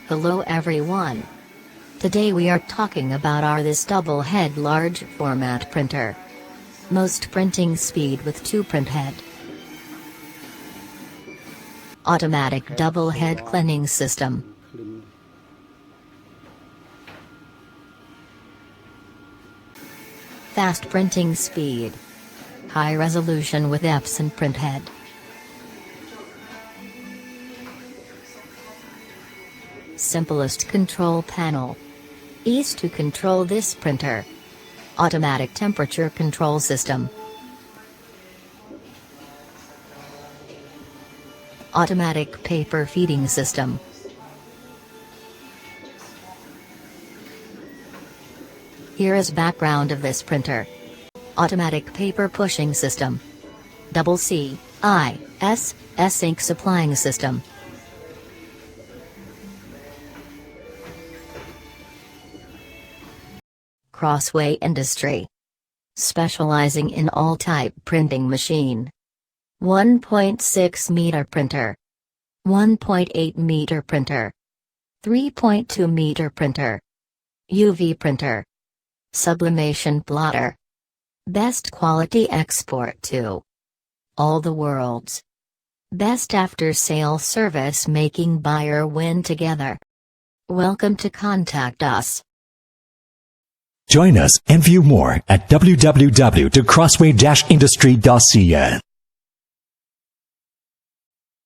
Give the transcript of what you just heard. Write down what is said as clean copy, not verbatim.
Hello everyone. Today we are talking about this double head large format printer. Most printing speed with 2 printhead. Automatic double head cleaning system. Fast printing speed. High resolution with Epson printhead. Simplest control panel. Ease to control this printer. Automatic temperature control system. Automatic paper feeding system. Here is background of this printer. Automatic paper pushing system. Double CY1800 ink supplying system. Crossway Industry. Specializing in all type printing machine. 1.6 meter printer. 1.8 meter printer. 3.2 meter printer. UV printer. Sublimation plotter. Best quality export to all the worlds. Best after sale service making buyer win together. Welcome to contact us. Join us and view more at www.crossway-industry.cn.